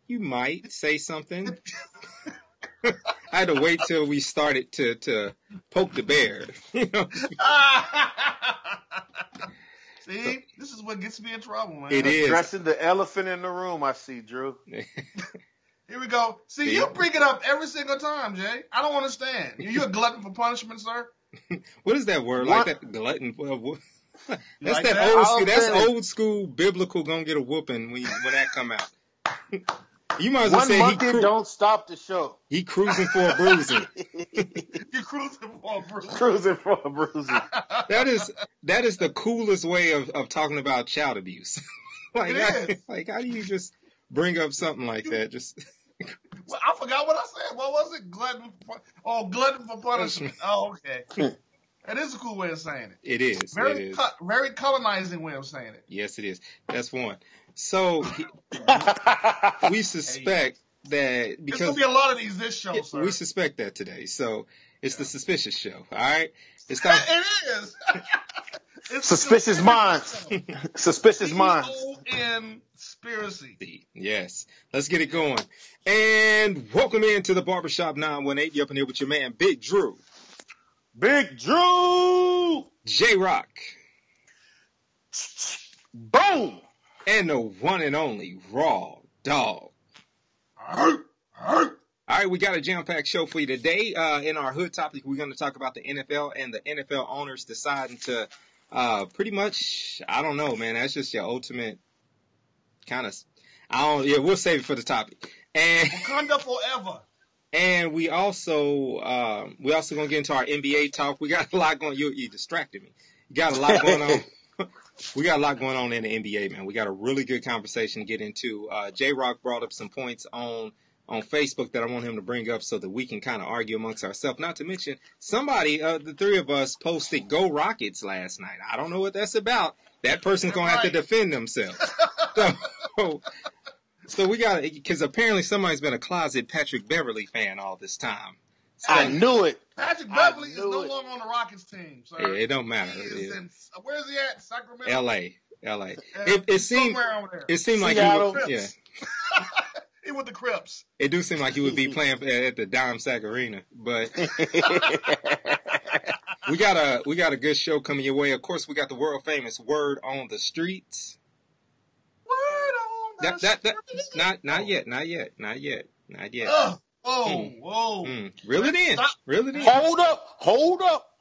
you might say something. I had to wait till we started to poke the bear. You know? See, this is what gets me in trouble, man. It is. Addressing the elephant in the room, I see, Drew. Here we go. See, you bring it up every single time, Jay. I don't understand. You a glutton for punishment, sir? What is that word? What? Like that glutton? That's like that that? old school. That's old school biblical. Gonna get a whooping when that come out. You might as well One say monkey don't stop the show. he cruising for a bruising. You're cruising for a bruise. Cruising for a bruising. That is the coolest way of talking about child abuse. Like how do you just bring up something like that? Just well, I forgot what I said. What was it? Glutton for punishment. Oh, okay. That is a cool way of saying it. It is. Very colonizing way of saying it. Yes, it is. That's one. So we suspect that because there's gonna be a lot of these this show, sir. We suspect that today. So it's the suspicious show. All right. It's time. It is. It's Suspicious minds. Suspicious minds. Conspiracy. Yes. Let's get it going. And welcome into the Barbershop 918. You up in here with your man, Big Drew. Big Drew. J-Rock. Boom. And the one and only Raw Dog. All right, we got a jam-packed show for you today. In our hood topic, we're going to talk about the NFL and the NFL owners deciding to pretty much, I don't know, man. That's just your ultimate kind of, we'll save it for the topic. And Wakanda forever. And we also going to get into our NBA talk. We got a lot going. You distracted me. You got a lot going on. We got a lot going on in the NBA, man. We got a really good conversation to get into. J-Rock brought up some points on Facebook that I want him to bring up so that we can kind of argue amongst ourselves. Not to mention, somebody, the three of us, posted Go Rockets last night. I don't know what that's about. That person's going to have to defend themselves. So we got, because apparently somebody's been a closet Patrick Beverly fan all this time. So, I knew it. Patrick Beverly is no longer on the Rockets team, sir. Yeah, it don't matter. Where is he at? Sacramento? L.A. It seemed like he with the Crips. It do seem like he would be playing at the Dime Sack Arena, but we got a good show coming your way. Of course, we got the world famous Word on the Streets. Word on the Streets. Not yet. Whoa. Reel it in. Hold up.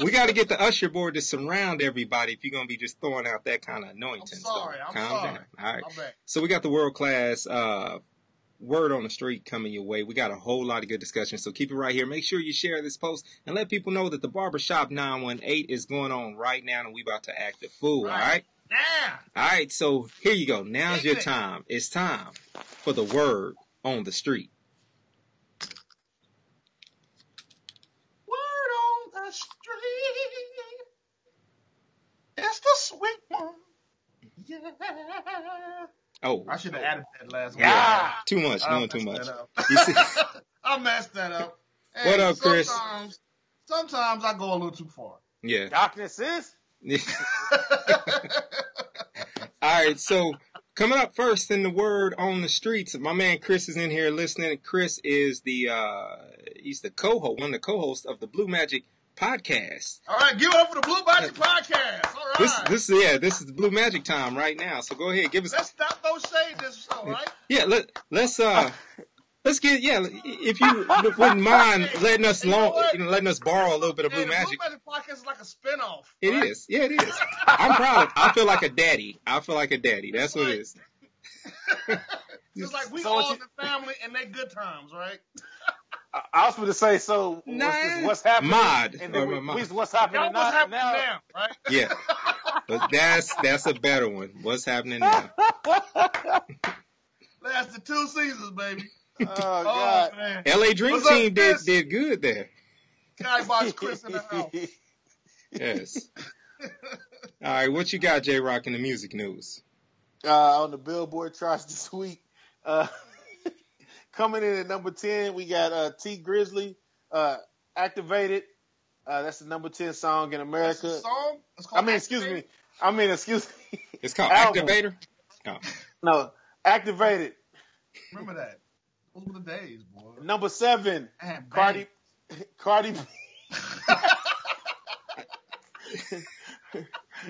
We got to get the usher board to surround everybody if you're going to be just throwing out that kind of anointing. I'm Calm sorry. down. All right. So we got the world-class Word on the Street coming your way. We got a whole lot of good discussion, so keep it right here. Make sure you share this post and let people know that the Barbershop 918 is going on right now, and we about to act a fool, all right? Yeah. All right, so here you go. Now's your time. It's time for the Word on the Street. Street. It's the sweet one. Yeah. Oh. I should have added that last one. Yeah. Too much. Doing too much. I messed that up. Hey, what up, Chris? Sometimes I go a little too far. Yeah. Darkness is. All right, so coming up first in the Word on the Streets, my man Chris is in here listening. Chris is he's the co-host, one of the co-hosts of the Blue Magic podcast. All right, give it up for the Blue Magic podcast. All right. This is the Blue Magic time right now. So go ahead, give us. Let's stop those shade this show, right? Yeah, let's get if you wouldn't mind letting us borrow a little bit of Blue Magic. The Blue Magic podcast is like a spinoff. It is. Yeah, it is. I'm proud of it. I feel like a daddy. That's what it is. Just like we all in the family and they good times, right? I was going to say, so what's happening? What's happening now, right? Yeah. But that's a better one. What's happening now? That's the 2 seasons, baby. Oh, God. Man. LA Dream Team did good there. Skybox Chris in the house. Yes. All right, what you got, J-Rock, in the music news? On the Billboard charts this week, coming in at number 10, we got T Grizzly, Activated. That's the number 10 song in America. That's the song? Excuse me. It's called Activator? Oh. No, Activated. Remember that. Those were the days, boy. Number 7, Man, Cardi B.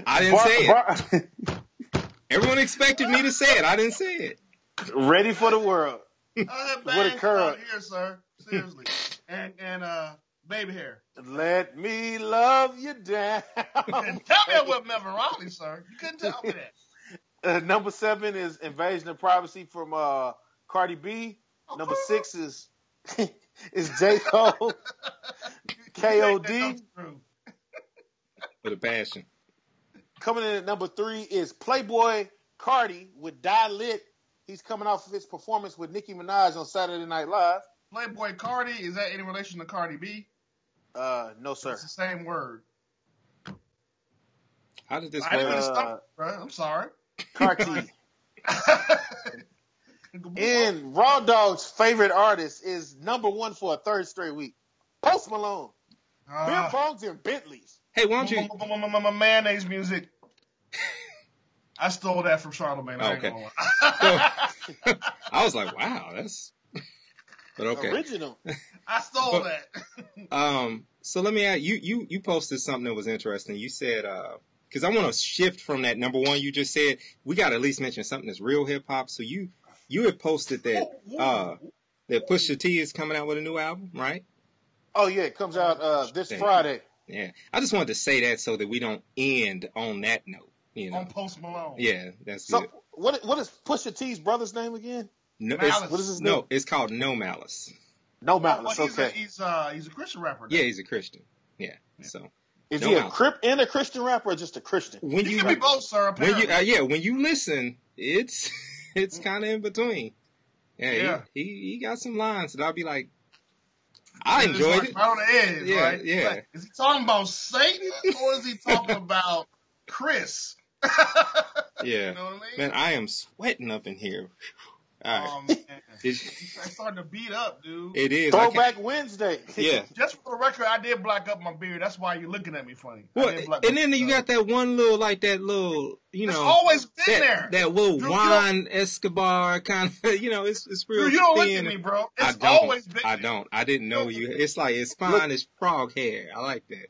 I didn't say it. Everyone expected me to say it. I didn't say it. Ready for the world. I have What bangs occurred? out here, sir. Seriously. and baby hair. Let me love you down. And tell me what Melvin Raleigh, sir. You couldn't tell me that. Number 7 is Invasion of Privacy from Cardi B. Number 6 is J. Cole. K.O.D. With a passion. Coming in at number 3 is Playboy Cardi with Die Lit. He's coming off of his performance with Nicki Minaj on Saturday Night Live. Playboy Cardi, is that any relation to Cardi B? No, sir. It's the same word. How did this I didn't work? stop, bro. I'm sorry. Carti. And Raw Dog's favorite artist is number 1 for a third straight week. Post Malone. Beer bongs and Bentleys. Hey, why don't you? Mayonnaise music. I stole that from Charlamagne. I ain't Okay. gonna lie. So, I was like, wow, that's. But okay. Original. I stole that. So let me ask you. You posted something that was interesting. You said, because I want to shift from that number 1 you just said. We got to at least mention something that's real hip hop. So you had posted that that Pusha T is coming out with a new album, right? Oh, yeah. It comes out this Friday. Yeah. I just wanted to say that so that we don't end on that note. You know. On Post Malone. Yeah, that's So good. what is Pusha T's brother's name again? No, Malice. What is his name? no, it's called No Malice. No Well, Malice. he's Okay. he's a Christian rapper. Though. Yeah, he's a Christian. Yeah. So Is No he a Malice. Crip and a Christian rapper or just a Christian? when He you can be both, sir. when Apparently. you when you listen, it's kind of in between. Yeah. He got some lines that I'll be like, I It's enjoyed like it. right on the edge, Yeah, right? yeah. Like, is he talking about Satan or is he talking about Chris? Yeah. You know what I mean? Man, I am sweating up in here. All right. Man. It's- He's starting to beat up, dude. It is. I can't- Throwback Wednesday. Yeah. Just for the record, I did black up my beard. That's why you're looking at me funny. Well, I did black and my then beard you up. got that one little, you It's know, always been there. that little Drew, Juan Escobar kind of, it's real Dude, you don't look thin. at me, bro. I It's don't. always been I there. don't. I didn't know you. It's like, it's fine as Prague hair. I like that.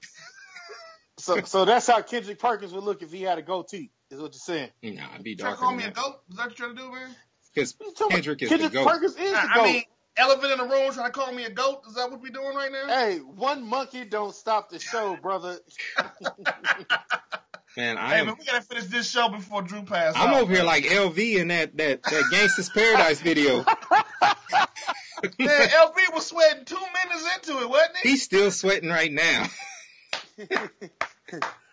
So that's how Kendrick Perkins would look if he had a goatee, is what you're saying. Nah, I'd be Trying darker to call than me a that. goat? Is that what you're trying to do, man? Because What you talking Kendrick about? is the Kendrick GOAT. Perkins is the I GOAT. mean, elephant in the room trying to call me a goat? Is that what we're doing right now? Hey, one monkey don't stop the show, brother. Man, Hey, man, we gotta finish this show before Drew passes I'm out. over here like LV in that Gangsta's Paradise video. Man, LB was sweating 2 minutes into it, wasn't he? He's still sweating right now.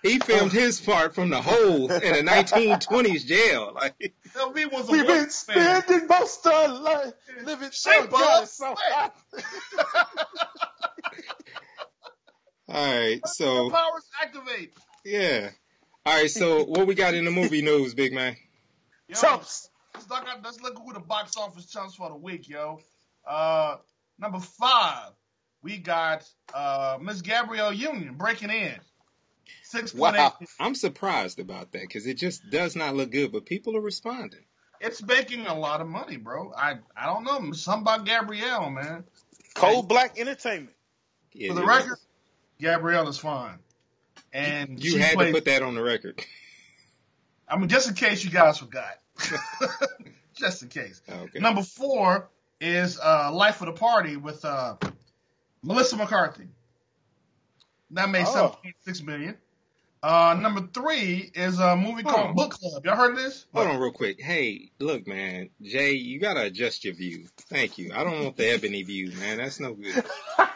He filmed his part from the hole in a 1920s jail. Like, LB was a We've been Warriors fan. spending most of our life living Shape God, up. it's so hot. all right, so Powers activate. yeah, all right, so what we got in the movie news, big man? Yo, Chumps. let's look who the box office chumps for the week, yo. Number 5, we got Miss Gabrielle Union breaking in. 6.8. Wow. I'm surprised about that because it just does not look good, but people are responding. It's making a lot of money, bro. I don't know. Something about Gabrielle, man. Cold Black Entertainment. Yeah, For the it record, is. Gabrielle is fine. And You she had plays, to put that on the record. I mean, just in case you guys forgot. Just in case. Okay. Number 4 is Life of the Party with Melissa McCarthy. That made Oh. $7.6 million. Number 3 is a movie called Oh. Book Club. Y'all heard of this? Hold on real quick. Hey, look, man. Jay, you got to adjust your view. Thank you. I don't want the ebony view, man. That's no good.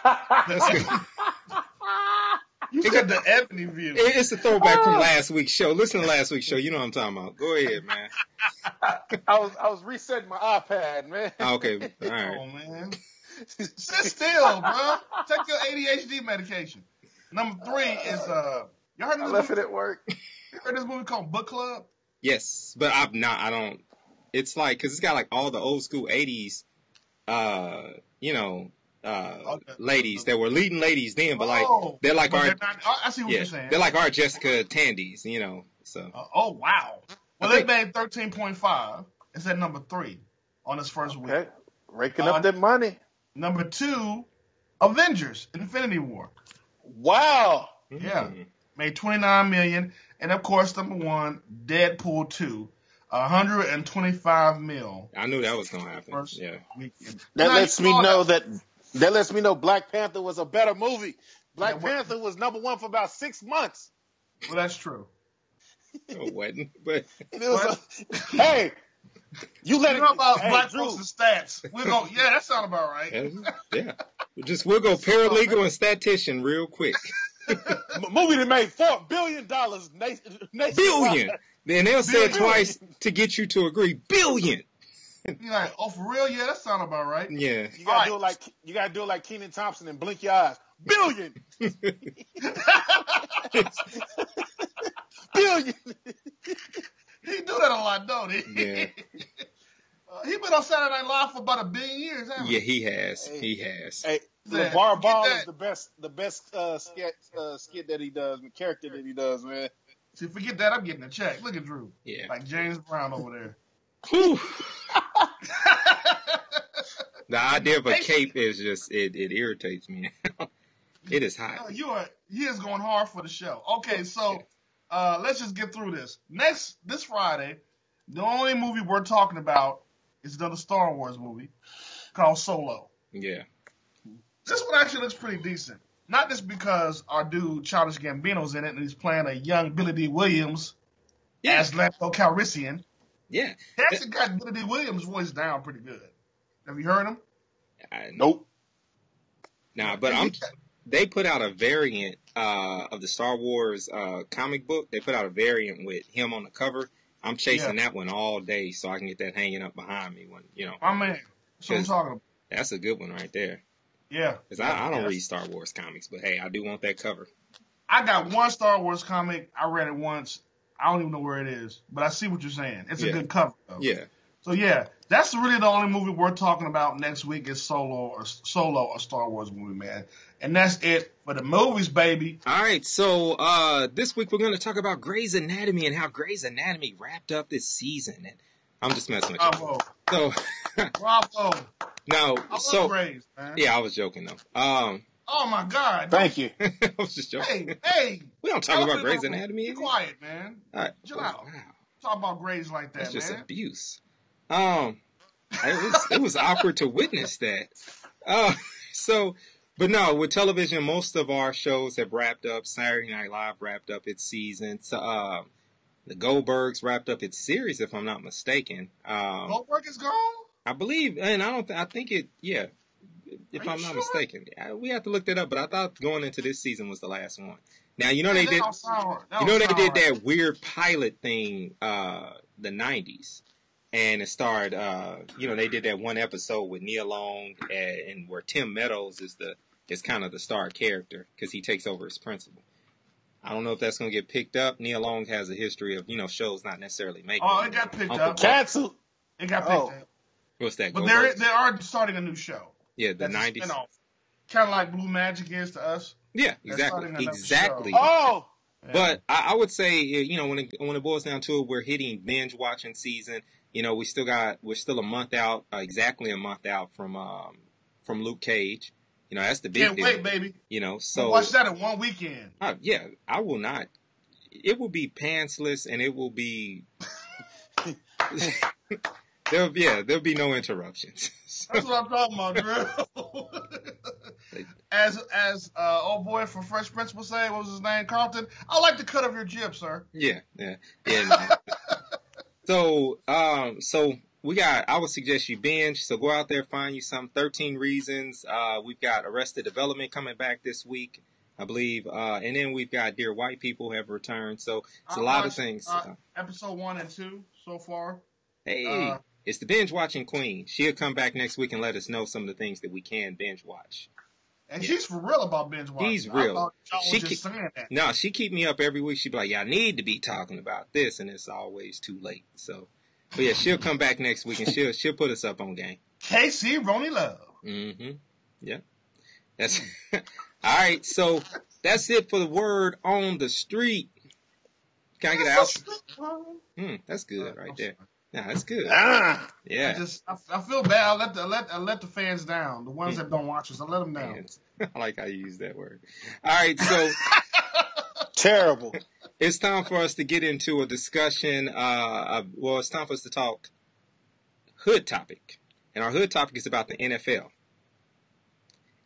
That's good. You said the Ebony view. It's a throwback from last week's show. Listen to last week's show. You know what I'm talking about. Go ahead, man. I was resetting my iPad, man. Okay. All right. Oh, man. Sit still, bro. Take your ADHD medication. Number 3 is, you heard I of left this it movie? at work. You heard this movie called Book Club? Yes, but I don't. It's like, because it's got like all the old school 80s, ladies that were leading ladies then, but like, Oh, they're like but our, they're not, I see what yeah, you're saying. they're like our Jessica Tandies, so. Oh, wow. Well, I they made 13.5. It's at number 3. on its first week. Okay. Raking up that money. Number 2, Avengers: Infinity War. Wow. Yeah, made $29 million, and of course, number 1, Deadpool 2, $125 million. I knew that was gonna happen. First Yeah. weekend. That Now, lets you me saw know that. that lets me know Black Panther was a better movie. Black Yeah, what- Panther was number 1 for about 6 months. Well, that's true. It wasn't, but And it was hey, you let You it know about hey, black Drew, folks and stats. We're going, yeah, that sounds about right. yeah. We'll go paralegal and statistician real quick. movie that made $4 billion nationwide. Billion. Then they'll say it Billion. twice to get you to agree. Billion. You're like, oh, for real? Yeah, that sounds about right. Yeah. You gotta do it like Kenan Thompson and blink your eyes. Billion. Billion. He do that a lot, don't he? Yeah. He been on Saturday Night Live for about 1 billion years, hasn't he? Yeah, he has. He has. Hey, Yeah, LeVar Ball forget is the best skit that he does, the character that he does, man. See, forget that. I'm getting a check. Look at Drew. Yeah. Like James Brown over there. Whew. The idea of a cape is just, it irritates me. It is hot. He is going hard for the show. Okay, so let's just get through this. This Friday, the only movie we're talking about is another Star Wars movie called Solo. Yeah. This one actually looks pretty decent. Not just because our dude Childish Gambino's in it and he's playing a young Billy D. Williams Yeah. as Lando Calrissian. Yeah. He actually got Billy D. Williams' voice down pretty good. Have you heard him? Nope. Nah, but they put out a variant of the Star Wars comic book. They put out a variant with him on the cover. I'm chasing that one all day so I can get that hanging up behind me when, My man. That's what I'm talking about. That's a good one right there. Yeah. Because I don't read Star Wars comics, but hey, I do want that cover. I got one Star Wars comic. I read it once. I don't even know where it is, but I see what you're saying. It's a good cover, though. Yeah. So yeah, that's really the only movie we're talking about next week is Solo, a Star Wars movie, man. And that's it for the movies, baby. All right, so this week we're going to talk about Grey's Anatomy and how Grey's Anatomy wrapped up this season. And I'm just messing with you. Bravo. So, Bravo. no, I love Grey's, man. yeah, I was joking though. Oh my God. Thank you. I was just joking. Hey. We don't talk about Grey's Anatomy. Be quiet, man. All right. Chill out. Wow. Talk about Grey's like that, That's just man. abuse. It was awkward to witness that. But no, with television, most of our shows have wrapped up. Saturday Night Live wrapped up its season. So, the Goldbergs wrapped up its series, if I'm not mistaken. Goldberg is gone? I believe, and I think it, yeah. If I'm not mistaken, we have to look that up. But I thought going into this season was the last one. Now they did. They did that weird pilot thing, the '90s, and it starred. They did that one episode with Nia Long, and where Tim Meadows is kind of the star character because he takes over as principal. I don't know if that's going to get picked up. Nia Long has a history of shows not necessarily making. Oh, it got picked up. Cancelled. It got picked up. What's that? But they are starting a new show. Yeah, the '90s. Kind of like Blue Magic is to us. Yeah, exactly. Oh, but I would say, when it boils down to it, we're hitting binge watching season. We're still a month out, exactly a month out from Luke Cage. That's the big deal. Can't wait, baby. So watch that in one weekend. Yeah, I will not. It will be pantsless, and it will be. There'll be no interruptions. That's what I'm talking about, Drew. As old boy from Fresh Prince will say, what was his name, Carlton? I like the cut of your jib, sir. Yeah. So we got. I would suggest you binge. So go out there, find you some 13 Reasons. We've got Arrested Development coming back this week, I believe, and then we've got Dear White People have returned. So it's a lot of things. Episode 1 and 2 so far. Hey. It's the binge watching queen. She'll come back next week and let us know some of the things that we can binge watch. And she's for real about binge watching. She's real. No, she keep me up every week. She'd be like, "Y'all need to be talking about this," and it's always too late. So, but yeah, she'll come back next week and she'll put us up on game. KC Ronnie Love. Mm-hmm. Yeah. That's all right. So that's it for the word on the street. Can I get an outro? That's good right there. Nah, that's good. Yeah. I feel bad. I let the fans down. The ones that don't watch us, I let them down. Fans. I like how you use that word. All right, so Terrible. it's time for us to get into a discussion. It's time for us to talk hood topic. And our hood topic is about the NFL.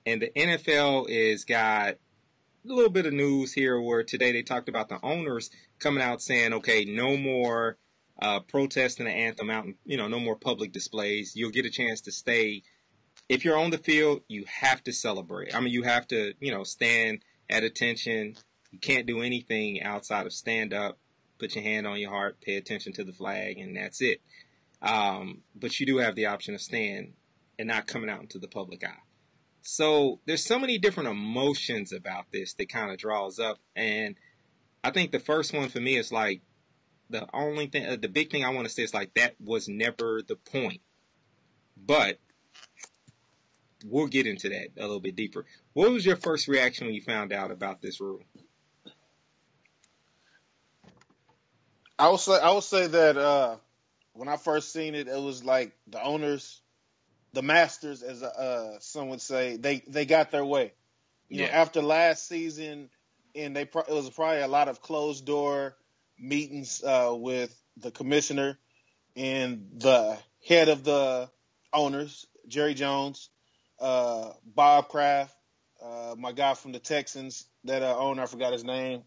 And the NFL is got a little bit of news here where today they talked about the owners coming out saying, okay, no more protesting the anthem out, no more public displays. You'll get a chance to stay. If you're on the field, you have to celebrate. I mean, you have to, stand at attention. You can't do anything outside of stand up, put your hand on your heart, pay attention to the flag, and that's it. But you do have the option of staying and not coming out into the public eye. So there's so many different emotions about this that kind of draws up. And I think the first one for me is like, the big thing I want to say is like, that was never the point. But we'll get into that a little bit deeper. What was your first reaction when you found out about this rule? I will say that when I first seen it, it was like the owners, the masters, as some would say, they got their way. You know, after last season, and it was probably a lot of closed door meetings with the commissioner and the head of the owners, Jerry Jones, Bob Kraft, my guy from the Texans, that owner, I forgot his name,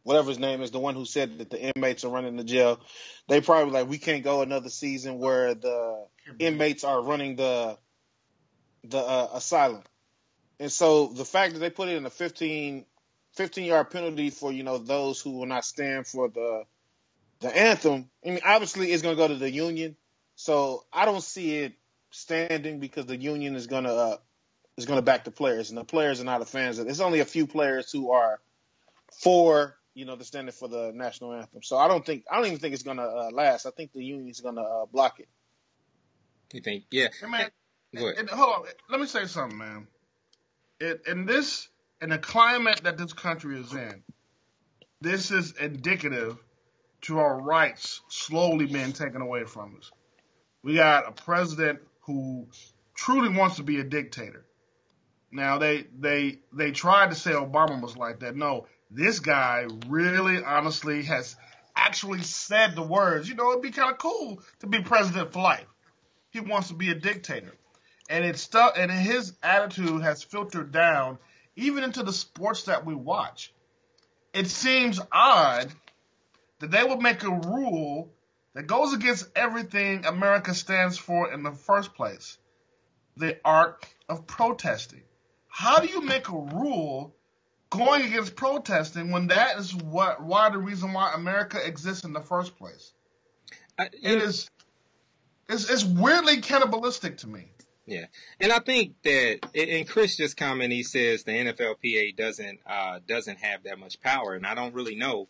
whatever his name is, the one who said that the inmates are running the jail. They probably like, we can't go another season where the inmates are running the asylum. And so the fact that they put it in a 15-yard penalty for, those who will not stand for the anthem, I mean, obviously it's going to go to the union. So I don't see it standing because the union is going to back the players, and the players are not the fans. There's only a few players who are for, the standing for the national anthem. So I don't even think it's going to last. I think the union is going to block it. You think? Yeah. Hey, man, Go ahead. hold on. Let me say something, man. In the climate that this country is in, this is indicative to our rights slowly being taken away from us. We got a president who truly wants to be a dictator. Now, they tried to say Obama was like that. No, this guy really, honestly, has actually said the words. It'd be kind of cool to be president for life. He wants to be a dictator. And and his attitude has filtered down even into the sports that we watch. It seems odd that they would make a rule that goes against everything America stands for in the first place. The art of protesting. How do you make a rule going against protesting when that is the reason why America exists in the first place? It's weirdly cannibalistic to me. Yeah, and I think that, and Chris just commented, he says the NFLPA doesn't have that much power, and I don't really know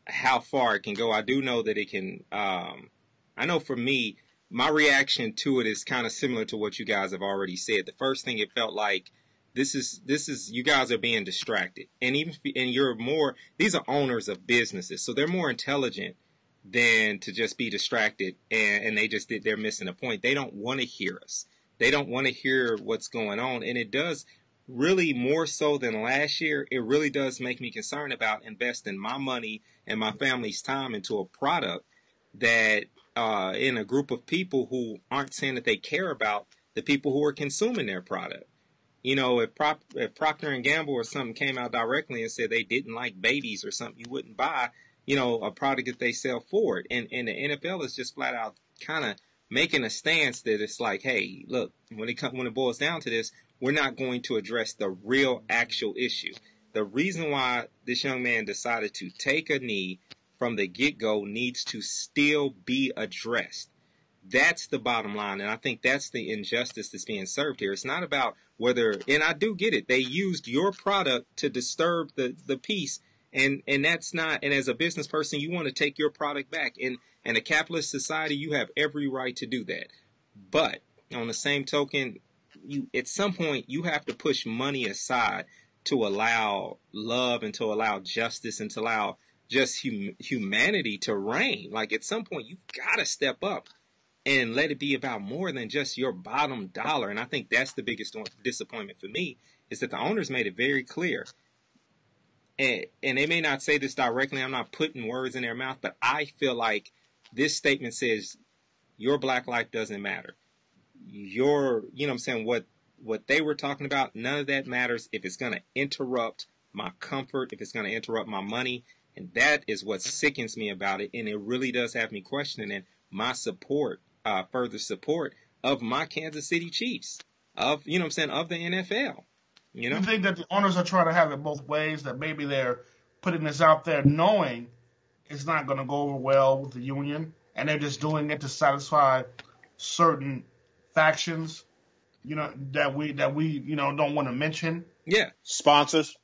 how far it can go. I do know that it can. I know for me, my reaction to it is kind of similar to what you guys have already said. The first thing, it felt like this is you guys are being distracted, and these are owners of businesses, so they're more intelligent than to just be distracted, and they're missing a point. They don't want to hear us. They don't want to hear what's going on. And it does really, more so than last year, it really does make me concerned about investing my money and my family's time into a product that in a group of people who aren't saying that they care about the people who are consuming their product. If Procter & Gamble or something came out directly and said they didn't like babies or something, you wouldn't buy, a product that they sell for it. And the NFL is just flat out kind of making a stance that it's like, hey, look, when it boils down to this, we're not going to address the real actual issue. The reason why this young man decided to take a knee from the get-go needs to still be addressed. That's the bottom line, and I think that's the injustice that's being served here. It's not about whether, and I do get it, they used your product to disturb the peace, and that's not, and as a business person, you want to take your product back. In a capitalist society, you have every right to do that. But on the same token, at some point, you have to push money aside to allow love and to allow justice and to allow just humanity to reign. Like, at some point, you've got to step up and let it be about more than just your bottom dollar. And I think that's the biggest disappointment for me, is that the owners made it very clear. And they may not say this directly. I'm not putting words in their mouth, but I feel like this statement says your black life doesn't matter. Your, you know what I'm saying, what they were talking about, none of that matters if it's going to interrupt my comfort, if it's going to interrupt my money. And that is what sickens me about it. And it really does have me questioning my support, further support of my Kansas City Chiefs, of, you know what I'm saying, of the NFL. You know? You think that the owners are trying to have it both ways, that maybe they're putting this out there knowing it's not going to go over well with the union, and they're just doing it to satisfy certain factions, you know, that we you know, don't want to mention? Yeah. Sponsors,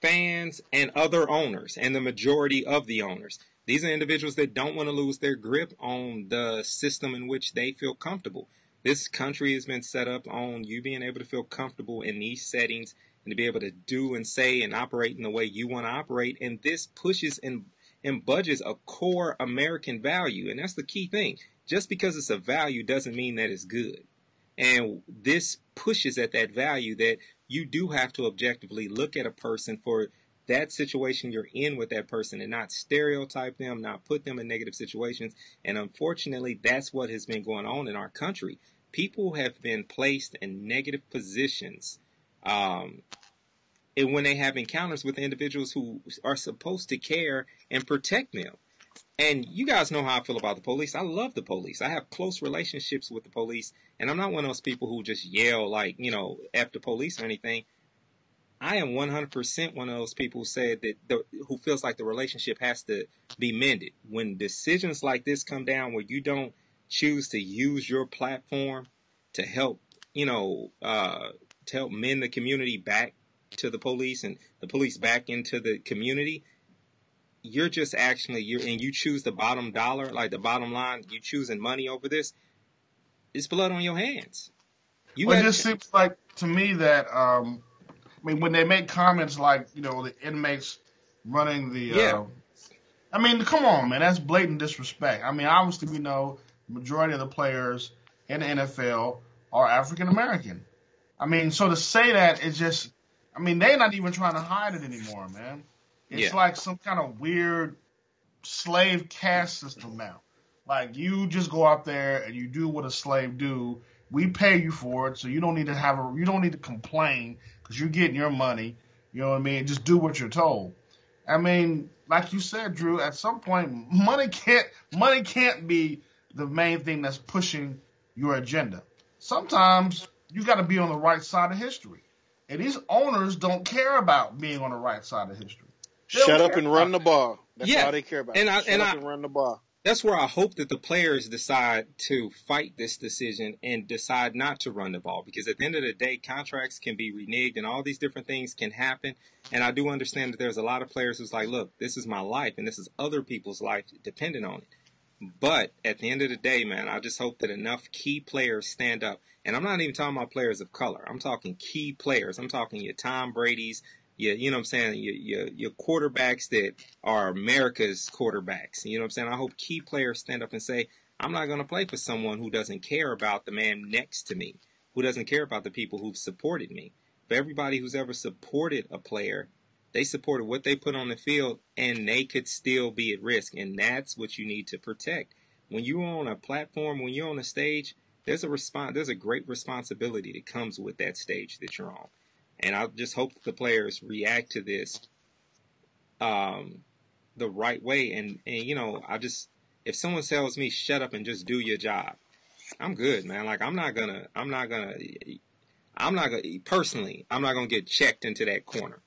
fans, and other owners, and the majority of the owners. These are individuals that don't want to lose their grip on the system in which they feel comfortable. This country has been set up on you being able to feel comfortable in these settings and to be able to do and say and operate in the way you want to operate. And this pushes and budges a core American value. And that's the key thing. Just because it's a value doesn't mean that it's good. And this pushes at that value that you do have to objectively look at a person for that situation you're in with that person and not stereotype them, not put them in negative situations. And unfortunately, that's what has been going on in our country. People have been placed in negative positions and when they have encounters with individuals who are supposed to care and protect them. And you guys know how I feel about the police. I love the police. I have close relationships with the police. And I'm not one of those people who just yell like, you know, F the police or anything. I am 100% one of those people who said that who feels like the relationship has to be mended. When decisions like this come down where you don't choose to use your platform to help, you know, to help mend the community back to the police and the police back into the community, you're just actually, and you choose the bottom dollar, like the bottom line, you choosing money over this, it's blood on your hands. It just seems like to me that, I mean, when they make comments like, you know, the inmates running the, I mean, come on, man, that's blatant disrespect. I mean, obviously we know the majority of the players in the NFL are African American. I mean, so to say that is just, I mean, they're not even trying to hide it anymore, man. It's like some kind of weird slave caste system now. Like, you just go out there and you do what a slave do. We pay you for it, so you don't need to complain because you're getting your money. You know what I mean? Just do what you're told. I mean, like you said, Drew, at some point, money can't be the main thing that's pushing your agenda. Sometimes you got to be on the right side of history. And these owners don't care about being on the right side of history. Shut up and run the ball. That's all they care about. Shut up and run the ball. That's where I hope that the players decide to fight this decision and decide not to run the ball. Because at the end of the day, contracts can be reneged and all these different things can happen. And I do understand that there's a lot of players who's like, look, this is my life and this is other people's life dependent on it. But at the end of the day, man, I just hope that enough key players stand up. And I'm not even talking about players of color. I'm talking key players. I'm talking your Tom Brady's, you know what I'm saying, your quarterbacks that are America's quarterbacks. You know what I'm saying? I hope key players stand up and say, I'm not going to play for someone who doesn't care about the man next to me, who doesn't care about the people who've supported me. For everybody who's ever supported a player, they supported what they put on the field, and they could still be at risk. And that's what you need to protect. When you're on a platform, when you're on a stage, there's a great responsibility that comes with that stage that you're on. And I just hope that the players react to this the right way. And you know, if someone tells me shut up and just do your job, I'm good, man. Like I'm not gonna personally, I'm not gonna get checked into that corner.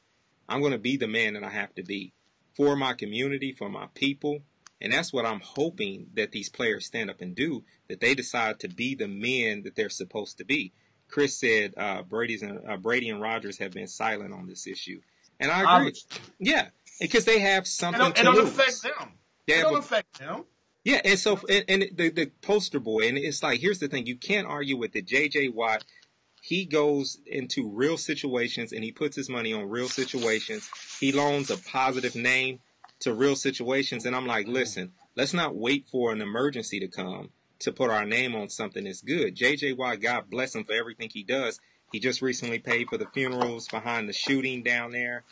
I'm gonna be the man that I have to be for my community, for my people. And that's what I'm hoping that these players stand up and do, that they decide to be the men that they're supposed to be. Chris said Brady and Rodgers have been silent on this issue. And I agree. Yeah, because they have something to lose. It don't affect them. It don't affect them. Yeah, and so and the poster boy, and it's like, here's the thing. You can't argue with the J.J. Watt he goes into real situations and he puts his money on real situations. He loans a positive name to real situations. And I'm like, listen, let's not wait for an emergency to come to put our name on something that's good. J.J. Watt, God bless him for everything he does. He just recently paid for the funerals behind the shooting down there.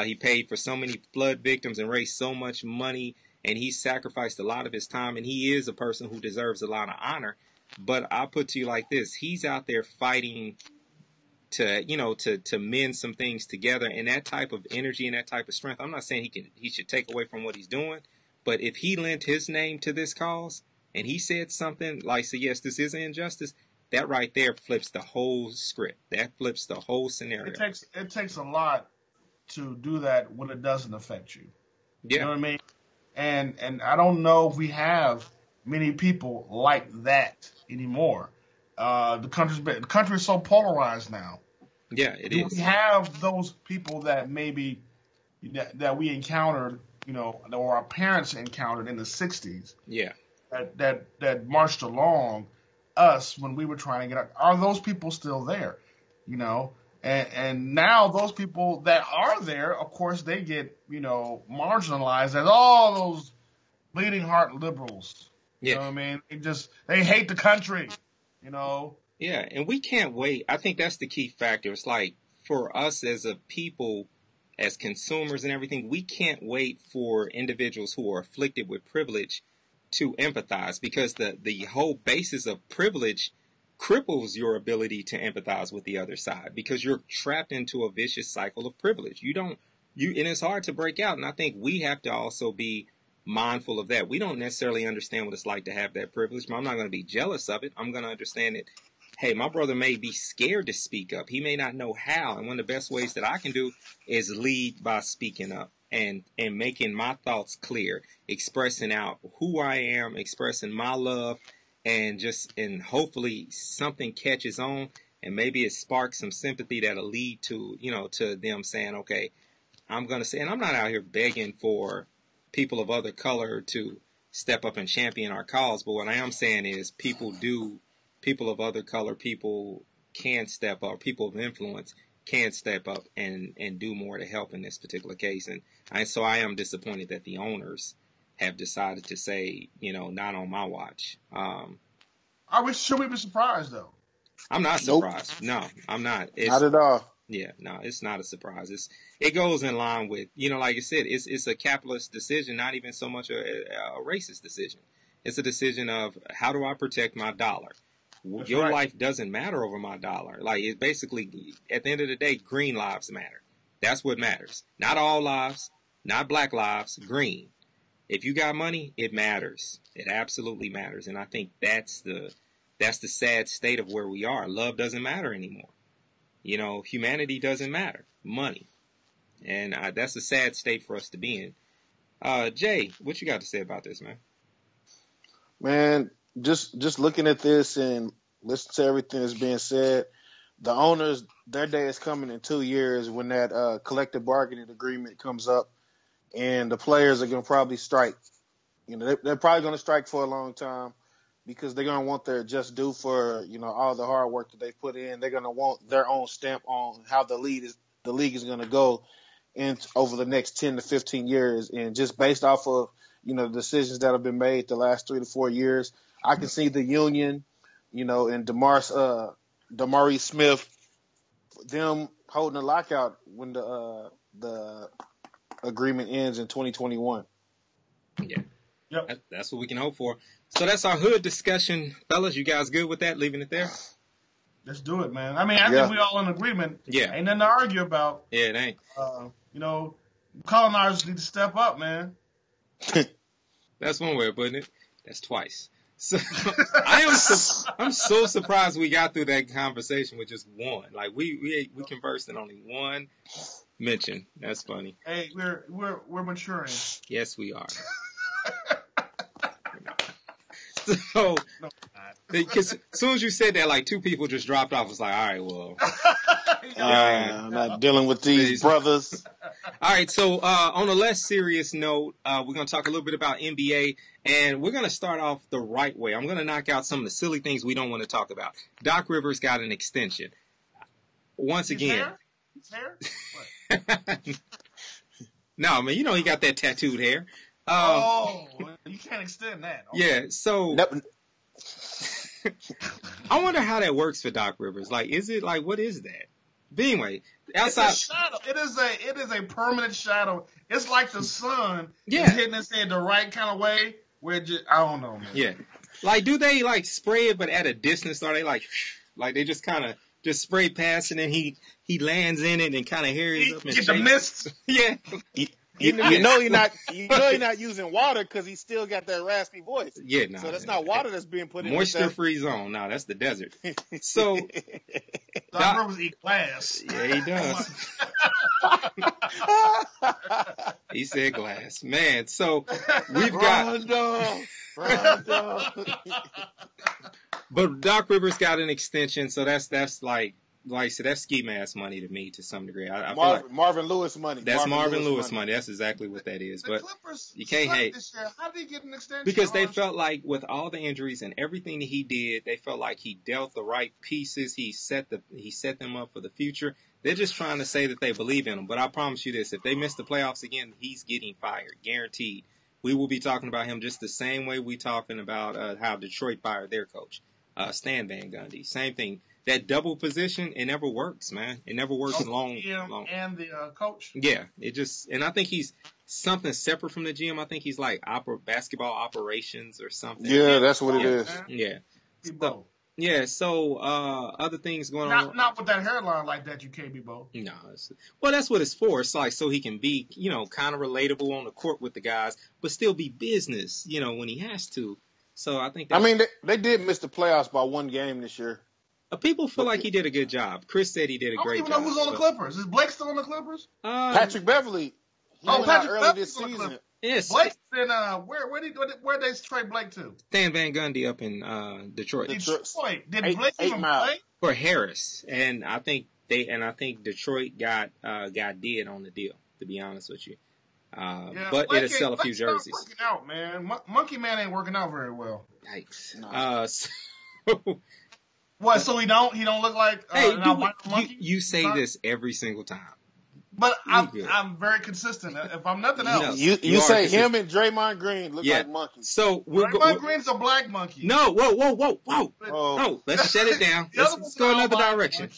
He paid for so many flood victims and raised so much money. And he sacrificed a lot of his time. And he is a person who deserves a lot of honor. But I'll put to you like this. He's out there fighting to, to mend some things together. And that type of energy and that type of strength, I'm not saying he should take away from what he's doing. But if he lent his name to this cause and he said something like, so yes, this is an injustice, that right there flips the whole script. That flips the whole scenario. It takes a lot to do that when it doesn't affect you. Yeah. You know what I mean? And I don't know if we have many people like that anymore. The country is so polarized now. Yeah, it is. We have those people that maybe that we encountered, or our parents encountered in the 60s. Yeah. That marched along us when we were trying to get out. Are those people still there? And now those people that are there, of course, they get, marginalized as all those bleeding heart liberals. Yeah. You know what I mean? They hate the country, Yeah, and we can't wait. I think that's the key factor. It's like for us as a people, as consumers and everything, we can't wait for individuals who are afflicted with privilege to empathize, because the whole basis of privilege cripples your ability to empathize with the other side, because you're trapped into a vicious cycle of privilege. And it's hard to break out. And I think we have to also be mindful of that. We don't necessarily understand what it's like to have that privilege, but I'm not going to be jealous of it. I'm going to understand that, hey, my brother may be scared to speak up. He may not know how. And one of the best ways that I can do is lead by speaking up and making my thoughts clear, expressing out who I am, expressing my love, and hopefully something catches on, and maybe it sparks some sympathy that'll lead to, to them saying, okay, I'm going to say, and I'm not out here begging for people of other color to step up and champion our cause, but what I am saying is people of other color, people can step up, people of influence can step up and do more to help in this particular case. And so I am disappointed that the owners have decided to say, not on my watch. Should we be surprised, though? I'm not surprised. Nope. No, I'm not. Not at all. Yeah, no, it's not a surprise. It goes in line with, like I said, it's a capitalist decision, not even so much a racist decision. It's a decision of, how do I protect my dollar? That's Your right. life doesn't matter over my dollar. Like, it's basically, at the end of the day, green lives matter. That's what matters. Not all lives, not black lives, green. If you got money, it matters. It absolutely matters. And I think that's the sad state of where we are. Love doesn't matter anymore. Humanity doesn't matter. Money. And that's a sad state for us to be in. Jay, what you got to say about this, man? Man, just looking at this and listening to everything that's being said, the owners, their day is coming in 2 years when that collective bargaining agreement comes up, and the players are going to probably strike. They're probably going to strike for a long time, because they're going to want their just due for, all the hard work that they put in. They're going to want their own stamp on how the league is going to go over the next 10 to 15 years. And just based off of, the decisions that have been made the last 3 to 4 years, I can see the union, and DeMaurice Smith, them holding a lockout when the agreement ends in 2021. Yeah. Yep. That's what we can hope for. So that's our hood discussion, fellas. You guys good with that? Leaving it there? Let's do it, man. I mean, I think we all in agreement. Yeah. Ain't nothing to argue about. Yeah, it ain't. Colonizers need to step up, man. That's one way of putting it. That's twice. So I'm so surprised we got through that conversation with just one. Like we conversed in only one mention. That's funny. Hey, we're maturing. Yes, we are. So, because as soon as you said that, like 2 people just dropped off. It's like, all right, well, I'm not dealing with these brothers. All right, so on a less serious note, we're going to talk a little bit about NBA, and we're going to start off the right way. I'm going to knock out some of the silly things we don't want to talk about. Doc Rivers got an extension. once His again. hair? His hair? What? No, man, he got that tattooed hair. You can't extend that. Okay. Yeah, so I wonder how that works for Doc Rivers. Like, is it like, what is that? But anyway, outside. It's a shadow. It is a permanent shadow. It's like the sun Yeah. is hitting his head the right kind of way. I don't know, man. Yeah. Like, do they like spray it, but at a distance? Or they like they just kind of just spray past, and then he lands in it and kind of hairs up and Get the shakes? mist. Yeah. You know you're not using water because he still got that raspy voice. Yeah, no. So that's not water that's being put in. Moisture-free zone. No, that's the desert. So Doc Rivers eat glass. Yeah, he does. He said glass. Man, so we've got Rondo. But Doc Rivers got an extension, so that's like I said, that's ski mask money to me to some degree. I feel like Marvin Lewis money. that's Marvin Lewis money. That's exactly what that is. The But Clippers you can't hate. this year. How did he get an extension? Because they felt like with all the injuries and everything that he did, they felt like he dealt the right pieces. He set them up for the future. They're just trying to say that they believe in him. But I promise you this, if they miss the playoffs again, he's getting fired. Guaranteed. We will be talking about him just the same way we talking about how Detroit fired their coach, Stan Van Gundy. Same thing. That double position, it never works, man. It never works long. And the coach? Yeah. And I think he's something separate from the GM. I think he's like basketball operations or something. Yeah, that's what it is. Yeah. So other things going on. Not with that hairline like that, you can't be both. No. Well, that's what it's for. It's like so he can be, kind of relatable on the court with the guys, but still be business, when he has to. So I think they did miss the playoffs by one game this year. People feel like he did a good job. Chris said he did a great job. I don't even know who's on the Clippers. Is Blake still on the Clippers? Patrick Beverly. Patrick early Beverly's this on the season. Clippers. Yes. Blake's in where they trade Blake to? Stan Van Gundy up in Detroit. Detroit. Did Blake even play? For Harris, and I think Detroit got did on the deal. To be honest with you, but it'll sell a few jerseys. Not working out, man. Monkey Man ain't working out very well. Yikes. No. What? So he don't look like monkey? You say this every single time. But I'm very consistent. If I'm nothing else, you say him and Draymond Green look like monkeys. So Draymond Green's a black monkey. No, whoa. No, let's shut it down. Let's go another direction.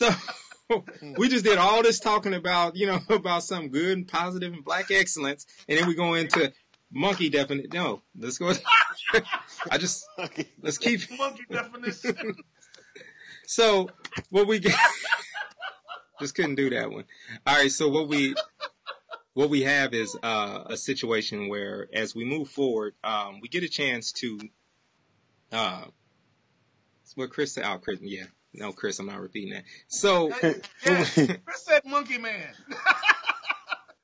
So we just did all this talking about about something good and positive and black excellence, and then we go into monkey definition. No, let's go. Let's keep monkey definition. So what we get, just couldn't do that one. All right. So what we have is a situation where as we move forward, we get a chance to what Chris said. Oh, Chris, yeah. No, Chris, I'm not repeating that. So Chris said monkey man.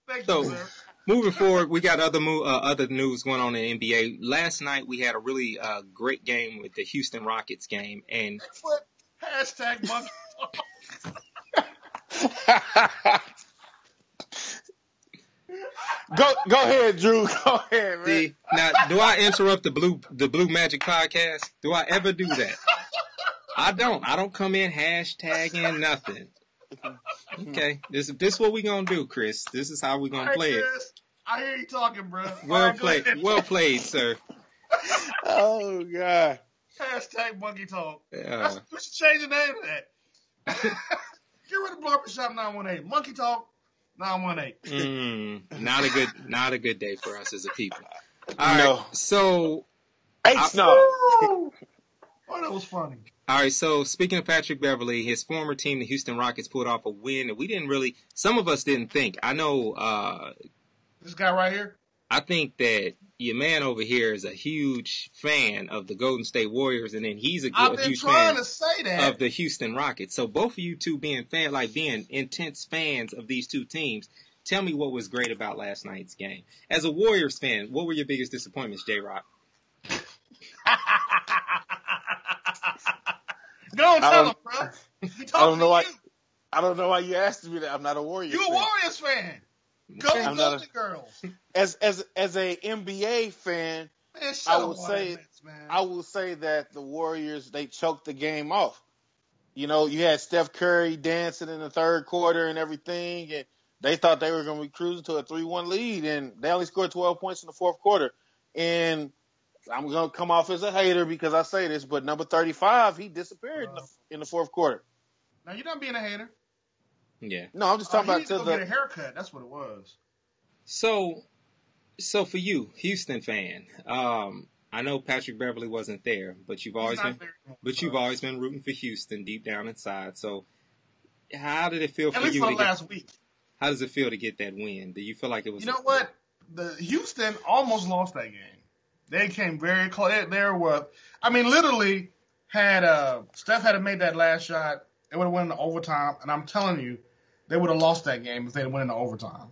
Thank you, sir. Moving forward, we got other news going on in the NBA. Last night we had a really great game with the Houston Rockets game, and hashtag monkey. Go ahead, Drew. Go ahead, man. See, now, do I interrupt the Blue Magic podcast? Do I ever do that? I don't. I don't come in hashtagging nothing. Okay, this is what we gonna do, Chris. This is how we gonna play it. I hear you talking, bro. Well played. Well played, sir. Oh God. Hashtag monkey talk. We should change the name of that. Get rid of Barbershop 918. Monkey talk 918. Not a good day for us as a people. All right, so Oh, that was funny. All right, so speaking of Patrick Beverly, his former team, the Houston Rockets, pulled off a win that we didn't really, some of us didn't think. I know. This guy right here? I think that your man over here is a huge fan of the Golden State Warriors, and then he's a huge fan of the Houston Rockets. So both of you two being intense fans of these two teams, tell me what was great about last night's game. As a Warriors fan, what were your biggest disappointments, J-Rock? Go on, tell him, bro. I don't know why you asked me that. I'm not a Warriors fan. You're a Warriors fan. Go Golden Girls. As a NBA fan, man, I will say that the Warriors, they choked the game off. You had Steph Curry dancing in the third quarter and everything, and they thought they were going to be cruising to a 3-1 lead, and they only scored 12 points in the fourth quarter. And I'm going to come off as a hater because I say this, but number 35, he disappeared in the fourth quarter. Now, you're not being a hater. Yeah. No, I'm just talking about to get a haircut. That's what it was. So for you, Houston fan, I know Patrick Beverly wasn't there, but you've always been rooting for Houston deep down inside. So how did it feel for you? Last week. How does it feel to get that win? Do you feel like it was? You know what? The Houston almost lost that game. They came very close. Literally, had Steph had made that last shot, they would have won in overtime. And I'm telling you, they would have lost that game if they had won in overtime.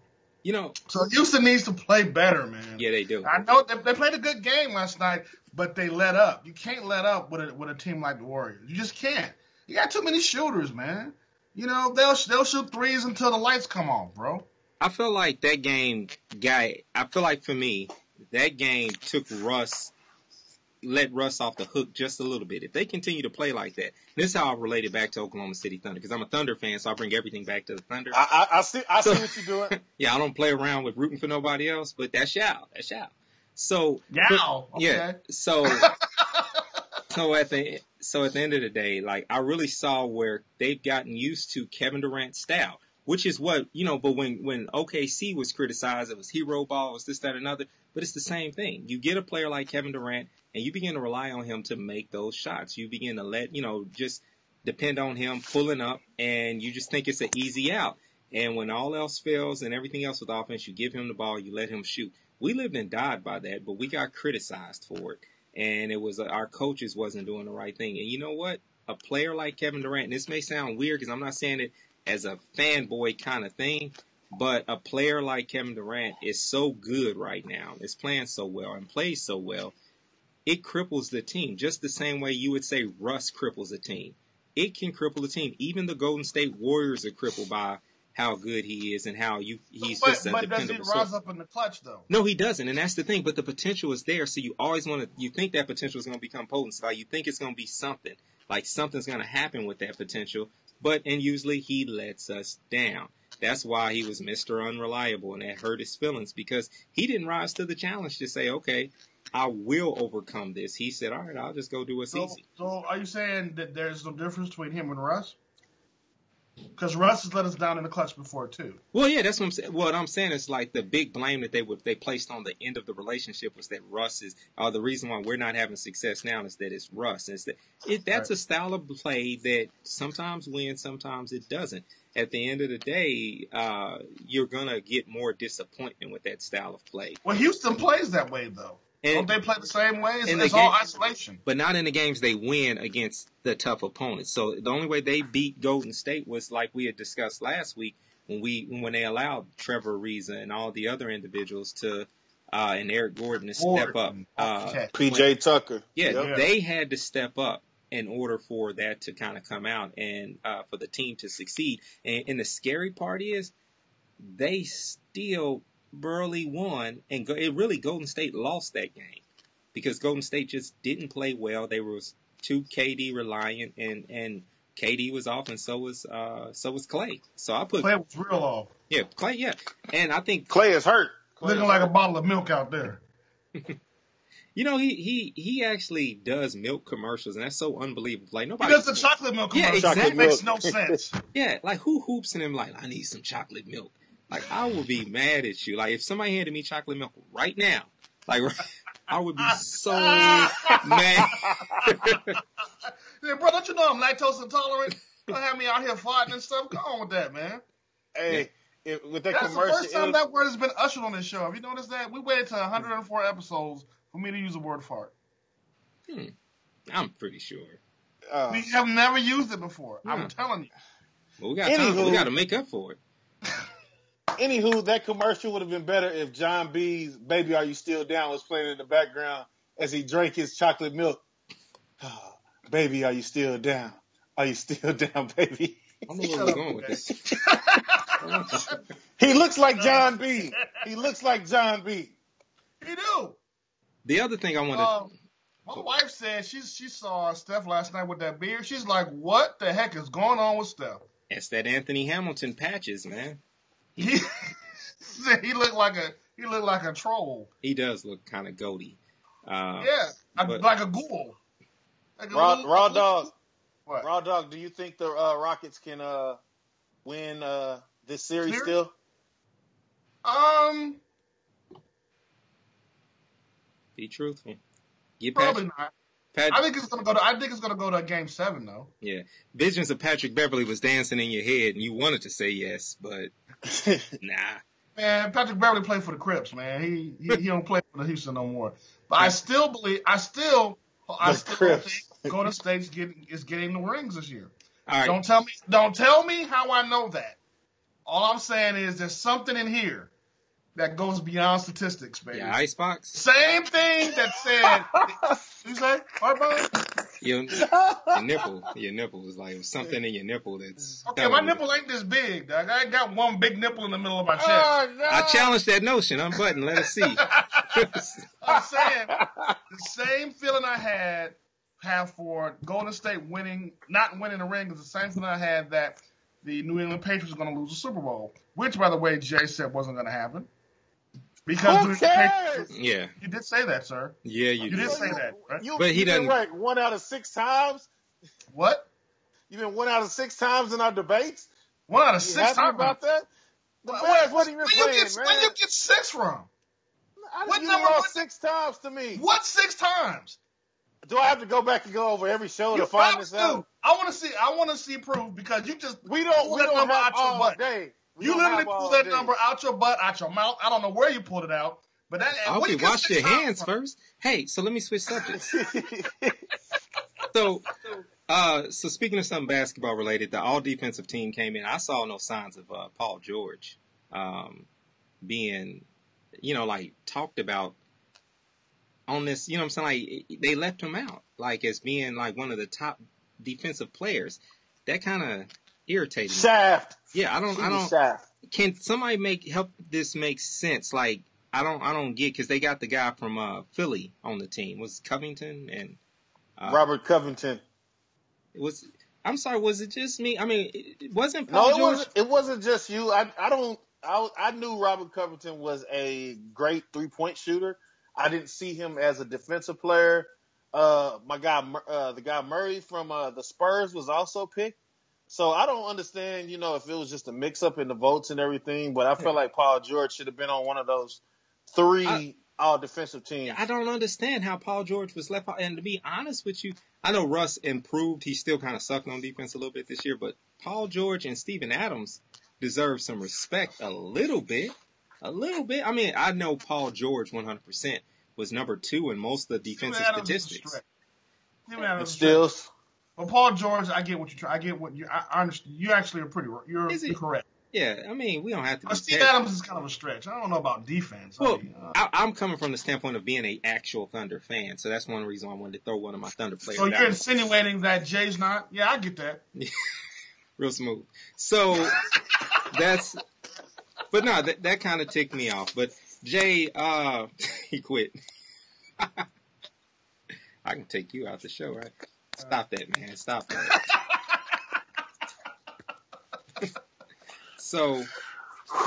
So Houston needs to play better, man. Yeah, they do. I know they played a good game last night, but they let up. You can't let up with a team like the Warriors. You just can't. You got too many shooters, man. They'll shoot threes until the lights come on, bro. I feel like that game, for me, that game let Russ off the hook just a little bit. If they continue to play like that, this is how I relate it back to Oklahoma City Thunder, because I'm a Thunder fan, so I bring everything back to the Thunder. I see what you're doing. Yeah, I don't play around with rooting for nobody else, but that's y'all. So okay. Yeah. So at the end of the day, like, I really saw where they've gotten used to Kevin Durant's style, which is what, but when OKC was criticized, it was hero ball, it was this, that, another, but it's the same thing. You get a player like Kevin Durant, and you begin to rely on him to make those shots. You begin to just depend on him pulling up, and you just think it's an easy out. And when all else fails and everything else with offense, you give him the ball, you let him shoot. We lived and died by that, but we got criticized for it. And it was our coaches wasn't doing the right thing. And you know what? A player like Kevin Durant, and this may sound weird because I'm not saying it as a fanboy kind of thing, but a player like Kevin Durant is so good right now, is playing so well and plays so well, it cripples the team just the same way you would say Russ cripples a team. It can cripple the team. Even the Golden State Warriors are crippled by how good he is and how he's just a dependable. But does he rise up in the clutch, though? No, he doesn't, and that's the thing. But the potential is there, so you always you think that potential is going to become potent. So you think it's going to be something. Like something's going to happen with that potential. And usually he lets us down. That's why he was Mr. Unreliable, and that hurt his feelings because he didn't rise to the challenge to say, okay, I will overcome this. He said, all right, I'll just go do what's easy. So are you saying that there's no difference between him and Russ? Because Russ has let us down in the clutch before, too. Well, yeah, that's what I'm saying. What I'm saying is like the big blame that they placed on the end of the relationship was that Russ is the reason why we're not having success now is that it's Russ. That's right. A style of play that sometimes wins, sometimes it doesn't. At the end of the day, you're going to get more disappointment with that style of play. Well, Houston plays that way, though. Don't they play the same way? It's all isolation. But not in the games they win against the tough opponents. So the only way they beat Golden State was like we had discussed last week when they allowed Trevor Ariza and all the other individuals to and Eric Gordon to step up. PJ Tucker. Yeah, they had to step up in order for that to kind of come out and for the team to succeed. And the scary part is they still barely won, and Golden State lost that game because Golden State just didn't play well. They were too KD reliant, and KD was off, and so was Klay. So I put Klay was real off. Yeah, Klay. Yeah, and I think Klay is hurt. Looking like a bottle of milk out there. He actually does milk commercials, and that's so unbelievable. Like nobody. He does the chocolate milk commercials. Yeah, exactly. It makes no sense. Yeah, like who hoops in him? Like I need some chocolate milk. Like, I would be mad at you. Like, if somebody handed me chocolate milk right now, like, I would be so mad. Yeah, bro, don't you know I'm lactose intolerant? Don't have me out here farting and stuff. Come on with that, man. Hey, with that That's commercial. That's the first time that word has been ushered on this show. Have you noticed that? We waited to 104 episodes for me to use the word fart. I'm pretty sure. We have never used it before. I'm telling you. Well, we got time. We got to make up for it. Anywho, that commercial would have been better if John B's "Baby, Are You Still Down" was playing in the background as he drank his chocolate milk. Oh, baby, are you still down? Are you still down, baby? I don't know where we're going with this. He looks like John B. He looks like John B. He do. The other thing I want to... My wife said she saw Steph last night with that beard. She's like, what the heck is going on with Steph? It's that Anthony Hamilton patches, man. He looked like a troll. He does look kind of goaty. Like a ghoul. Like Raw Dog. What? Raw Dog, do you think the Rockets can win this series still? Be truthful. Probably not. I think it's gonna go to a game 7 though. Yeah, visions of Patrick Beverly was dancing in your head, and you wanted to say yes, but nah. Man, Patrick Beverly played for the Crips, man. He don't play for the Houston no more. But I still think Golden State is getting the rings this year. All right. Don't tell me how I know that. All I'm saying is there's something in here that goes beyond statistics, baby. Yeah, icebox. Same thing that said. You say, Your nipple was like something in your nipple that's. Okay, my nipple ain't this big, dog. I ain't got one big nipple in the middle of my chest. Oh, no. I challenge that notion. Unbutton. Let us see. I'm saying the same feeling I have for Golden State not winning the ring is the same feeling I had that the New England Patriots were going to lose the Super Bowl, which, by the way, Jay said wasn't going to happen. Because yeah, you did say that, sir. Yeah, you did say that. Right? But he doesn't. Right, 1 out of 6 times. What? You've been 1 out of 6 times in our debates. 1 out of 6 times about that? The Bears wasn't even playing, man. Where you get 6 from? What number? Lost 6 times to me. What 6 times? Do I have to go back and go over every show to find this out? I want to see proof because you just we don't have out your all butt. Day. You literally pulled that number out your butt, out your mouth. I don't know where you pulled it out, but that. Okay, wash your hands first. Hey, so let me switch subjects. So speaking of something basketball related, the all defensive team came in. I saw no signs of Paul George being, like talked about on this. You know what I'm saying? Like they left him out, like as being like one of the top defensive players. That kind of irritated me. Shaft. Yeah, I don't. Shaft. Can somebody help this make sense? Like I don't get because they got the guy from Philly on the team. Was Covington and Robert Covington? I'm sorry. Was it just me? I mean, it wasn't Paul George. It wasn't just you. I knew Robert Covington was a great 3-point shooter. I didn't see him as a defensive player. The guy Murray from the Spurs was also picked. So I don't understand, if it was just a mix-up in the votes and everything, but I feel like Paul George should have been on one of those 3 all-defensive teams. I don't understand how Paul George was left out. And to be honest with you, I know Russ improved. He still kind of sucked on defense a little bit this year, but Paul George and Steven Adams deserve some respect a little bit. A little bit. I mean, I know Paul George 100% was number 2 in most of the defensive statistics. Stills. Well, Paul George, I get what you're trying. I get what you. I understand. You actually are you're correct. Yeah, I mean, we don't have to. Steve Adams is kind of a stretch. I don't know about defense. Well, I'm coming from the standpoint of being an actual Thunder fan, so that's one reason why I wanted to throw one of my Thunder players. So you're insinuating that Jay's not? Yeah, I get that. Real smooth. So that's. But no, that kind of ticked me off. But Jay, he quit. I can take you out the show, right? Stop that, man. Stop that. So,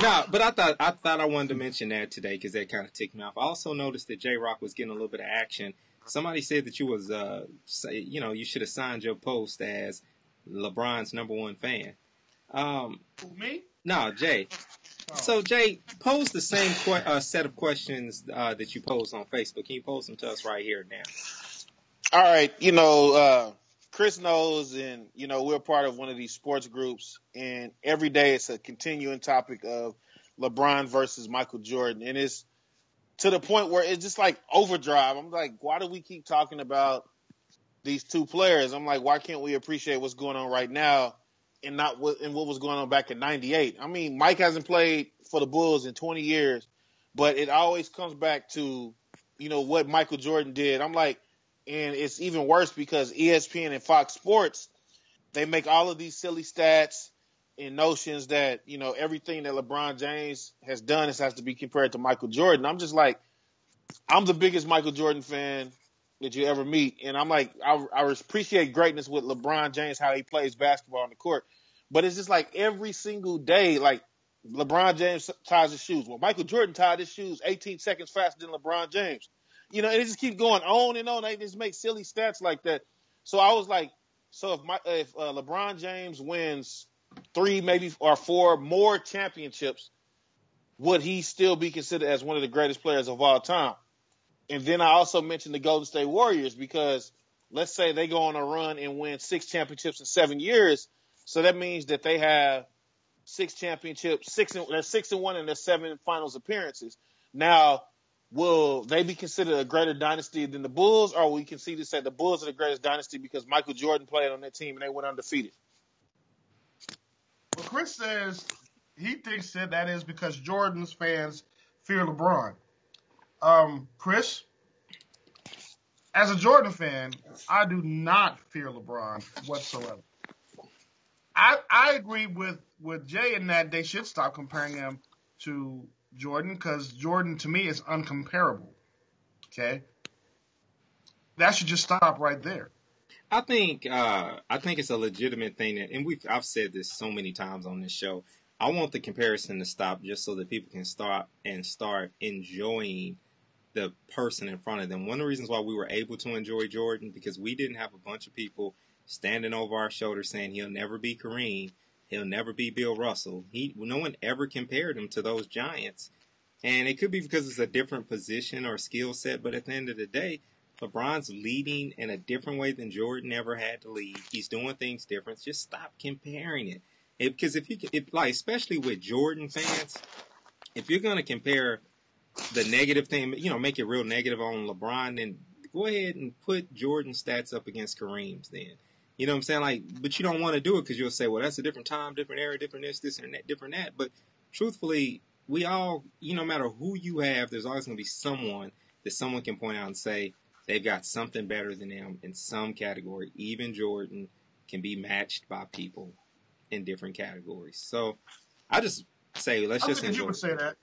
no, but I thought I wanted to mention that today because that kind of ticked me off. I also noticed that J-Rock was getting a little bit of action. Somebody said that you was, you should have signed your post as LeBron's #1 fan. Me? No, Jay. Oh. So, Jay, pose the same set of questions that you posed on Facebook. Can you pose them to us right here now? All right. Chris knows, and, we're part of one of these sports groups, and every day it's a continuing topic of LeBron versus Michael Jordan. And it's to the point where it's just like overdrive. I'm like, why do we keep talking about these two players? I'm like, why can't we appreciate what's going on right now and not what was going on back in 98? I mean, Mike hasn't played for the Bulls in 20 years, but it always comes back to, what Michael Jordan did. I'm like, and it's even worse because ESPN and Fox Sports, they make all of these silly stats and notions that, everything that LeBron James has done has to be compared to Michael Jordan. I'm just like, I'm the biggest Michael Jordan fan that you ever meet. And I'm like, I appreciate greatness with LeBron James, how he plays basketball on the court. But it's just like every single day, like LeBron James ties his shoes. Well, Michael Jordan tied his shoes 18 seconds faster than LeBron James. You know, and it just keeps going on and on. They just make silly stats like that. So I was like, so if LeBron James wins 3, maybe or 4 more championships, would he still be considered as one of the greatest players of all time? And then I also mentioned the Golden State Warriors because let's say they go on a run and win 6 championships in 7 years. So that means that they have 6 championships, 6-1 in their 7 finals appearances. Now, will they be considered a greater dynasty than the Bulls, or we can see to say the Bulls are the greatest dynasty because Michael Jordan played on that team and they went undefeated? Well, Chris says he thinks that is because Jordan's fans fear LeBron. Chris, as a Jordan fan, I do not fear LeBron whatsoever. I agree with Jay in that they should stop comparing him to Jordan because Jordan to me is uncomparable. Okay, that should just stop right there. I think it's a legitimate thing, and I've said this so many times on this show. I want the comparison to stop just so that people can start enjoying the person in front of them. One of the reasons why we were able to enjoy Jordan because we didn't have a bunch of people standing over our shoulders saying he'll never be Kareem, he'll never be Bill Russell. No one ever compared him to those giants, and it could be because it's a different position or skill set. But at the end of the day, LeBron's leading in a different way than Jordan ever had to lead. He's doing things different. Just stop comparing it. Because especially with Jordan fans, if you're going to compare the negative thing, make it real negative on LeBron, then go ahead and put Jordan's stats up against Kareem's then. You know what I'm saying? Like, but you don't want to do it because you'll say, well, that's a different time, different era, different this, and that, different that. But truthfully, we all, no matter who you have, there's always going to be someone that someone can point out and say they've got something better than them in some category. Even Jordan can be matched by people in different categories. So I just say, let's just enjoy. You would say that.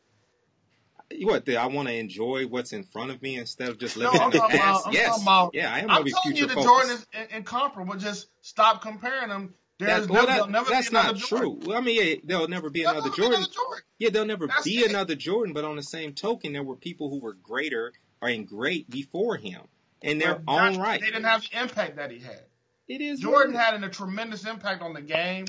I want to enjoy what's in front of me instead of just looking at the past. Yes, yeah, I am going to be telling you that Jordan is incomparable. Just stop comparing them. That's not true. Well, I mean, there'll never be another Jordan. Yeah, there'll never be another Jordan. But on the same token, there were people who were greater and great before him in their own right. They didn't have the impact that he had. It is Jordan had a tremendous impact on the game.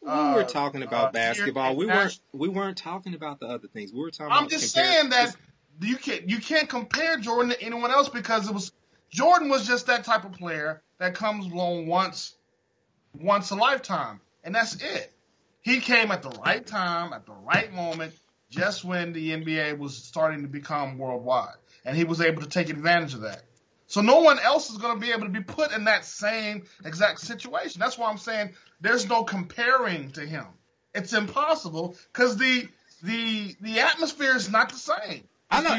We were talking about basketball. We weren't talking about the other things. We were talking. I'm just saying that you can't compare Jordan to anyone else because Jordan was just that type of player that comes along once a lifetime, and that's it. He came at the right time, at the right moment, just when the NBA was starting to become worldwide, and he was able to take advantage of that. So no one else is going to be able to be put in that same exact situation. That's why I'm saying there's no comparing to him. It's impossible because the atmosphere is not the same. I know.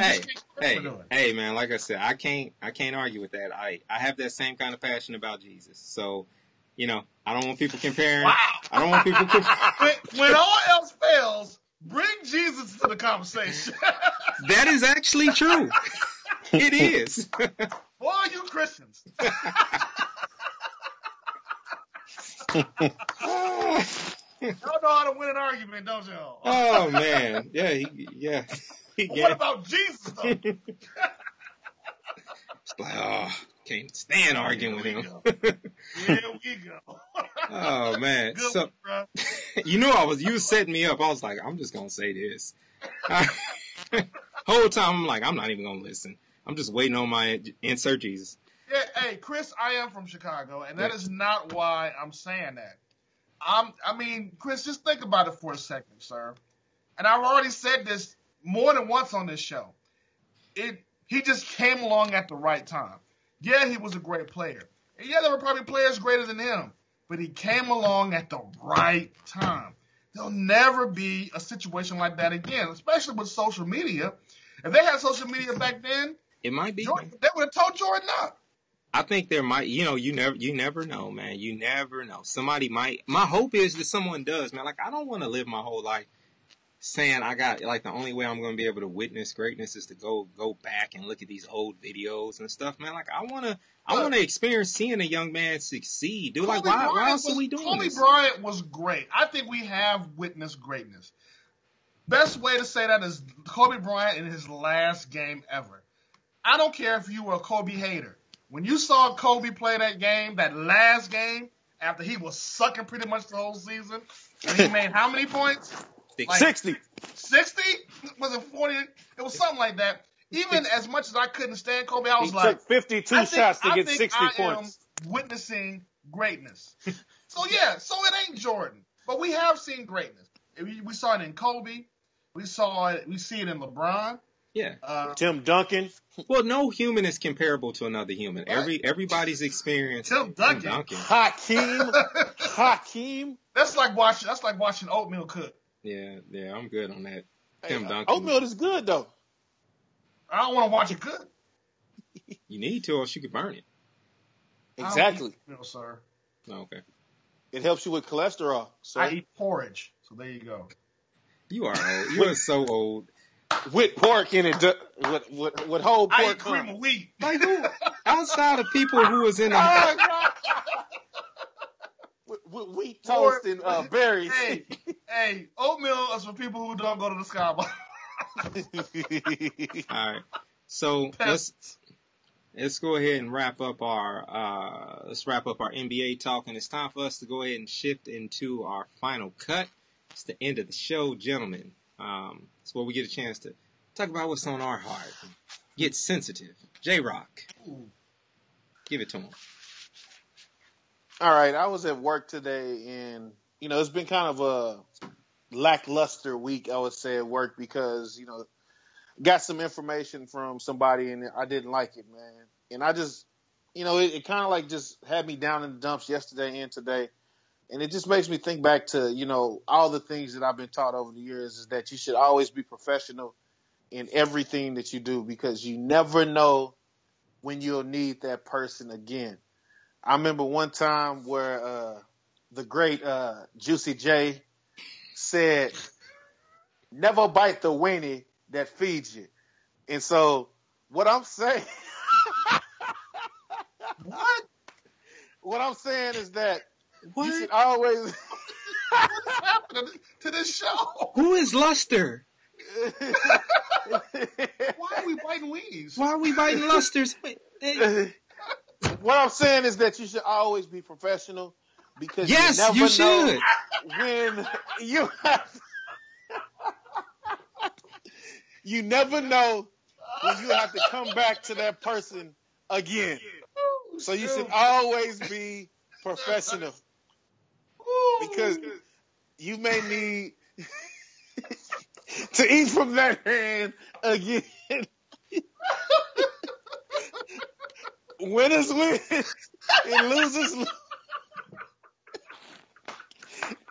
Hey, man. Like I said, I can't argue with that. I have that same kind of passion about Jesus. So, I don't want people comparing. Wow. I don't want people comparing. When all else fails, bring Jesus to the conversation. That is actually true. It is. Boy, you Christians. Y'all know how to win an argument, don't y'all? Oh, man. Yeah. What about Jesus, though? It's like, can't stand arguing with him. Here we go. Oh, man. Good So, one, you was setting me up. I was like, I'm just going to say this. Whole time, I'm like, I'm not even going to listen. I'm just waiting on my insert Jesus. Yeah, hey, Chris, I am from Chicago, and that is not why I'm saying that. I mean, Chris, just think about it for a second, sir. And I've already said this more than once on this show. He just came along at the right time. Yeah, he was a great player. And yeah, there were probably players greater than him. But he came along at the right time. There'll never be a situation like that again, especially with social media. If they had social media back then, it might be. They would have told Jordan up. I think there might, you never know, man. You never know. Somebody might. My hope is that someone does, man. Like, I don't want to live my whole life saying I got like the only way I'm going to be able to witness greatness is to go back and look at these old videos and stuff, man. Like I want to experience seeing a young man succeed, dude. Like why else are we doing Kobe this? Bryant was great. I think we have witnessed greatness. Best way to say that is Kobe Bryant in his last game ever. I don't care if you were a Kobe hater. When you saw Kobe play that game, that last game, after he was sucking pretty much the whole season, and he made how many points? Like 60. 60? Was it 40? It was something like that. Even as much as I couldn't stand Kobe, I was he like, took 52 shots to get 60 points. I am witnessing greatness. So it ain't Jordan, but we have seen greatness. We saw it in Kobe. We see it in LeBron. Yeah. Tim Duncan. Well, no human is comparable to another human. Right. Everybody's experience. Tim Duncan. Hakeem. That's like watching oatmeal cook. Yeah, I'm good on that. Hey, Tim Duncan. Oatmeal is good though. I don't want to watch it cook. You need to, or else you could burn it. Exactly. I don't eat oatmeal, sir. Oh, okay. It helps you with cholesterol. So I eat porridge. So there you go. You are old. You are so old. With pork in it, with whole pork. I eat cream of wheat. Like who? Outside of people who was in the with wheat toast and berries. Hey, oatmeal is for people who don't go to the Skybar. All right, so let's go ahead and wrap up our NBA talk, and it's time for us to go ahead and shift into our final cut. It's the end of the show, gentlemen. It's where we get a chance to talk about what's on our heart, get sensitive. J-Rock, give it to him. All right, I was at work today, and it's been kind of a lackluster week, I would say, at work because got some information from somebody and I didn't like it, man. And I just, it kind of like just had me down in the dumps yesterday and today. And it just makes me think back to, all the things that I've been taught over the years is that you should always be professional in everything that you do because you never know when you'll need that person again. I remember one time where the great Juicy J said, never bite the weenie that feeds you. And so what I'm saying, what I'm saying is that you should always. What's happening to this show? Who is Luster? Why are we biting weenies? Why are we biting Lusters? What I'm saying is that you should always be professional because yes, you never you should. know when you have. You never know when you have to come back to that person again. So you should always be professional because you may need to eat from that hand again. Winners win and losers lose.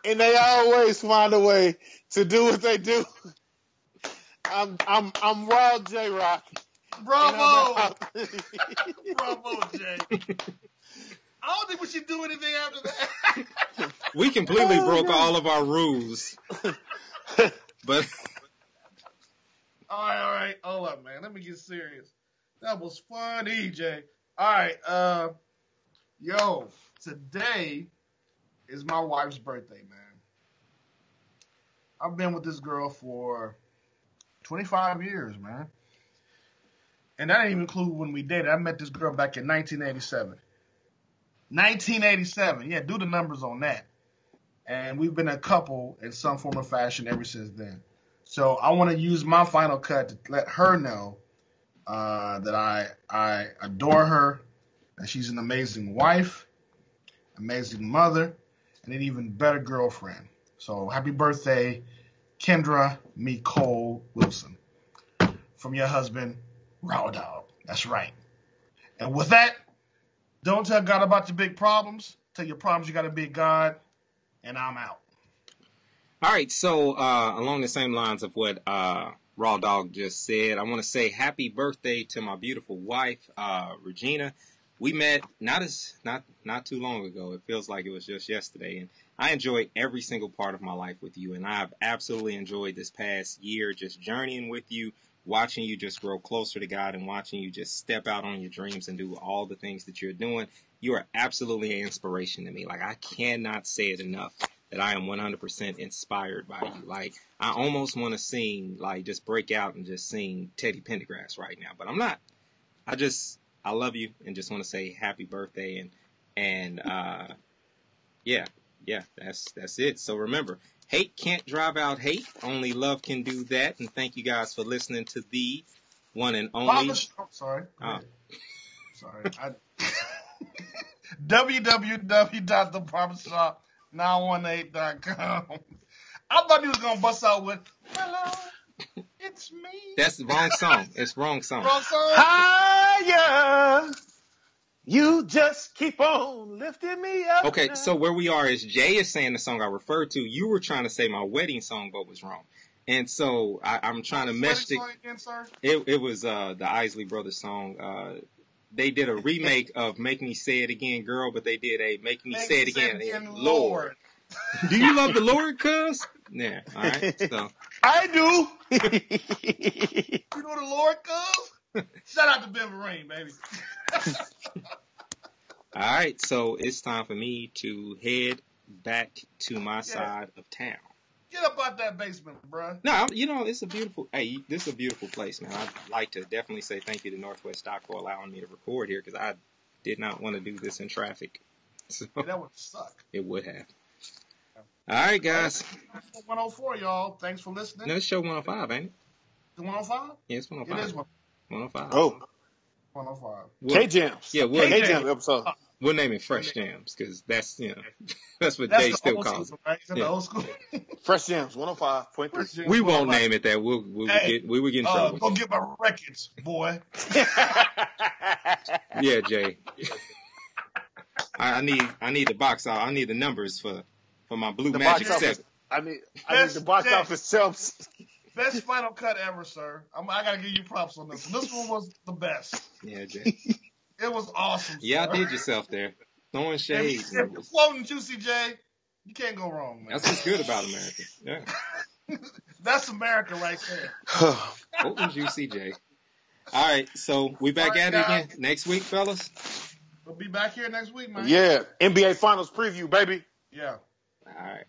And they always find a way to do what they do. I'm Raw J-Rock. Bravo! Bravo, Jay. I don't think we should do anything after that. We completely broke all of our rules. But all right. Hold up, man. Let me get serious. That was funny, Jay. All right. Today is my wife's birthday, man. I've been with this girl for 25 years, man. And that didn't even include when we dated. I met this girl back in 1987. 1987. Yeah, do the numbers on that. And we've been a couple in some form or fashion ever since then. So I want to use my final cut to let her know that I adore her, that she's an amazing wife, amazing mother, and an even better girlfriend. So happy birthday, Kendra Nicole Wilson. From your husband, Raw Dog. That's right. And with that, don't tell God about your big problems. Tell your problems you got a big God. And I'm out. All right. So along the same lines of what Raw Dog just said, I want to say happy birthday to my beautiful wife, Regina. we met not too long ago. It feels like it was just yesterday, and I enjoyed every single part of my life with you, and I've absolutely enjoyed this past year just journeying with you, watching you just grow closer to God, and watching you just step out on your dreams and do all the things that you're doing. You are absolutely an inspiration to me. Like, I cannot say it enough that I am 100% inspired by you. Like, I almost want to sing, like, just break out and just sing Teddy Pendergrass right now, but I'm not. I love you and just want to say happy birthday and yeah, that's it. So remember, hate can't drive out hate. Only love can do that. And thank you guys for listening to the one and only. Sorry. www.thebarbershop918.com. I thought he was gonna bust out with "Hello, it's me." That's the wrong song. It's wrong song. Wrong song. Higher. You just keep on lifting me up. Okay, now. so where we are is Jay is saying the song I referred to. You were trying to say my wedding song, but was wrong. And so I'm trying to mesh the. Again, sir? It was the Isley Brothers song. They did a remake of "Make Me Say It Again, Girl," but they did a "Make Me Say It Again, Lord." Do you love the Lord, cuz? Yeah. All right. So I do. You know the Lord, cuz? Shout out to Ben Vereen, baby. all right. So it's time for me to head back to my side of town. Get up out that basement, bruh. No, it's a beautiful. Hey, this is a beautiful place, man. I'd like to definitely say thank you to Northwest Dock for allowing me to record here because I did not want to do this in traffic. So Yeah, that would suck. it would have. All right, guys. 104, y'all. Thanks for listening. No, it's show 105, ain't it? The 105? Yeah, it's 105. It is 105. Oh, 105. K-Jams. Yeah, K-Jams episode. we'll name it Fresh Jams because that's that's what That's Jay the still old calls school, it. right? That's Yeah. the old school. Fresh Jams, 105.3. Fresh Jams, We won't 105. name it that. We would get in trouble. Go get my records, boy. Yeah, Jay. I need the box out. I need the numbers for my Blue The Magic box 7. office. I need the box Yes. office shelves. Best final cut ever, sir. I gotta give you props on this one. This one was the best. Yeah, Jay. It was awesome. Yeah, sir. I did yourself there. Throwing shade. If you're floating Juicy J, you can't go wrong, man. That's what's good about America. Yeah. That's America right there. What was you, CJ? All right, so we back All right, at it again guys. next week, fellas. We'll be back here next week, man. Yeah, NBA Finals preview, baby. Yeah. All right.